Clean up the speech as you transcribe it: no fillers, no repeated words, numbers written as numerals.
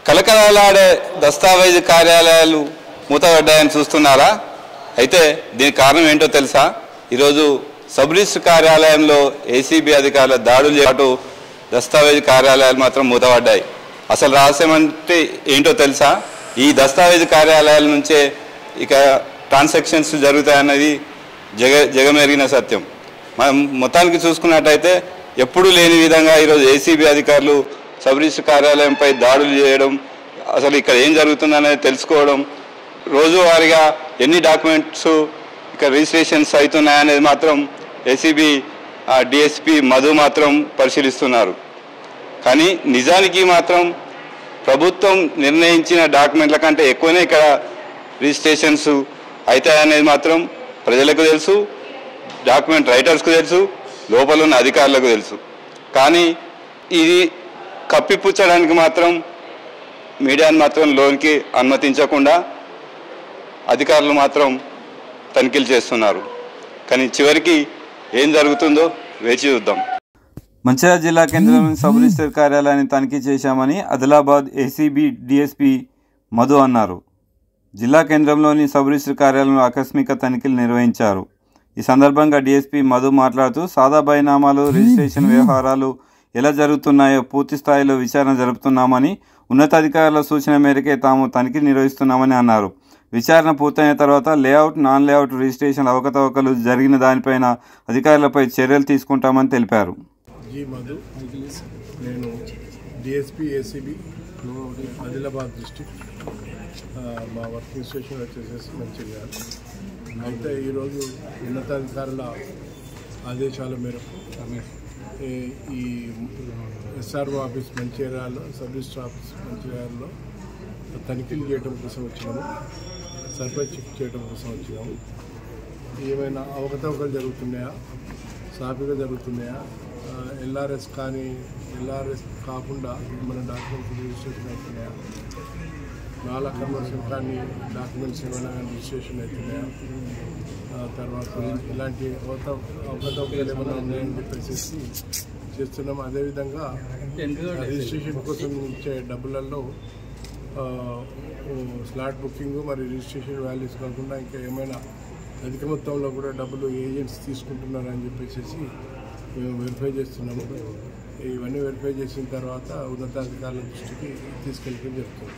కలకలాడే దస్తావేజు కార్యాలయాలు మూతపడ్డాయని చూస్తున్నారా? అయితే దీనికి కారణం ఏంటో తెలుసా? ఈరోజు సబ్ రిజిస్టర్ కార్యాలయంలో ఏసీబీ అధికారుల దాడులు పాటు దస్తావేజు కార్యాలయాలు మాత్రం మూతపడ్డాయి. అసలు రహస్యం అంటే ఏంటో తెలుసా? ఈ దస్తావేజు కార్యాలయాల నుంచే ఇక ట్రాన్సాక్షన్స్ జరుగుతాయన్నది జగమెరిగిన సత్యం. మనం మొత్తానికి చూసుకున్నట్టయితే ఎప్పుడూ లేని విధంగా ఈరోజు ఏసీబీ అధికారులు సబ్ రిజిస్టర్ కార్యాలయంపై దాడులు చేయడం, అసలు ఇక్కడ ఏం జరుగుతుందనేది తెలుసుకోవడం, రోజువారీగా ఎన్ని డాక్యుమెంట్స్ ఇక్కడ రిజిస్ట్రేషన్స్ అవుతున్నాయనేది మాత్రం ఏసీబీ డిఎస్పీ మధు మాత్రం పరిశీలిస్తున్నారు. కానీ నిజానికి మాత్రం ప్రభుత్వం నిర్ణయించిన డాక్యుమెంట్ల కంటే ఎక్కువనే ఇక్కడ రిజిస్ట్రేషన్స్ అవుతాయనేది మాత్రం ప్రజలకు తెలుసు, డాక్యుమెంట్ రైటర్స్కు తెలుసు, లోపల ఉన్న అధికారులకు తెలుసు. కానీ ఇది కప్పిపుచ్చడానికి మాత్రం మీడియాను మాత్రం లోనికి అనుమతించకుండా అధికారులు మాత్రం తనిఖీలు చేస్తున్నారు. కానీ చివరికి ఏం జరుగుతుందో వేచి చూద్దాం. మంచిర్యాల జిల్లా కేంద్రంలోని సబ్ రిజిస్టర్ కార్యాలయాన్ని తనిఖీ చేశామని ఆదిలాబాద్ ఏసీబీ డిఎస్పీ మధు అన్నారు. జిల్లా కేంద్రంలోని సబ్ రిజిస్టర్ కార్యాలయంలో ఆకస్మిక తనిఖీలు నిర్వహించారు. ఈ సందర్భంగా డిఎస్పీ మధు మాట్లాడుతూ సాదా బైనామాలు రిజిస్ట్రేషన్ వ్యవహారాలు ఎలా జరుగుతున్నాయో పూర్తి స్థాయిలో విచారణ జరుపుతున్నామని, ఉన్నతాధికారుల సూచన మేరకే తాము తనిఖీ నిర్వహిస్తున్నామని అన్నారు. విచారణ పూర్తయిన తర్వాత లేఅవుట్, నాన్ లేఅవుట్ రిజిస్ట్రేషన్ అవకతవకలు జరిగిన దానిపైన అధికారులపై చర్యలు తీసుకుంటామని తెలిపారు. నేను డిఎస్పీ ఏసీబీ ఆదిలాబాద్ డిస్ట్రిక్ట్, మా వర్కింగ్ స్టేషన్ వచ్చేసేసి మంచిర్యాల. అయితే ఈరోజు ఉన్నతాధికారుల ఆదేశాల మేరకు ఈ ఎస్ఆర్ఓ ఆఫీస్ మంచిర్యాలలో, సబ్ రిజిస్టర్ ఆఫీస్ మంచిర్యాలలో తనిఖీలు చేయడం కోసం వచ్చినాము, సర్వే చెక్ చేయడం కోసం వచ్చినాము. ఏమైనా అవకతవకలు జరుగుతున్నాయా, సాఫీగా జరుగుతున్నాయా, ఎల్ఆర్ఎస్ కానీ ఎల్ఆర్ఎస్ కాకుండా మన డాక్యుమెంట్స్ రిజిస్ట్రేషన్ అవుతున్నాయా, నాలా కన్వర్షన్ కానీ డాక్యుమెంట్స్ ఏమైనా రిజిస్ట్రేషన్ అవుతున్నాయా, తర్వాత ఇలాంటి అవకతవకలు ఏమైనా ఉన్నాయని చెప్పేసి చేస్తున్నాం. అదేవిధంగా రిజిస్ట్రేషన్ కోసం ఇచ్చే డబ్బులలో స్లాట్ బుకింగ్ మరి రిజిస్ట్రేషన్ వాల్యూస్ కాకుండా ఇంకా ఏమైనా అధిక మొత్తంలో కూడా డబ్బులు ఏజెంట్స్ తీసుకుంటున్నారని చెప్పేసి మేము వెరిఫై చేస్తున్నాము. ఇవన్నీ వెరిఫై చేసిన తర్వాత ఉన్నతాధికారుల దృష్టికి తీసుకెళ్ళడం జరుగుతుంది.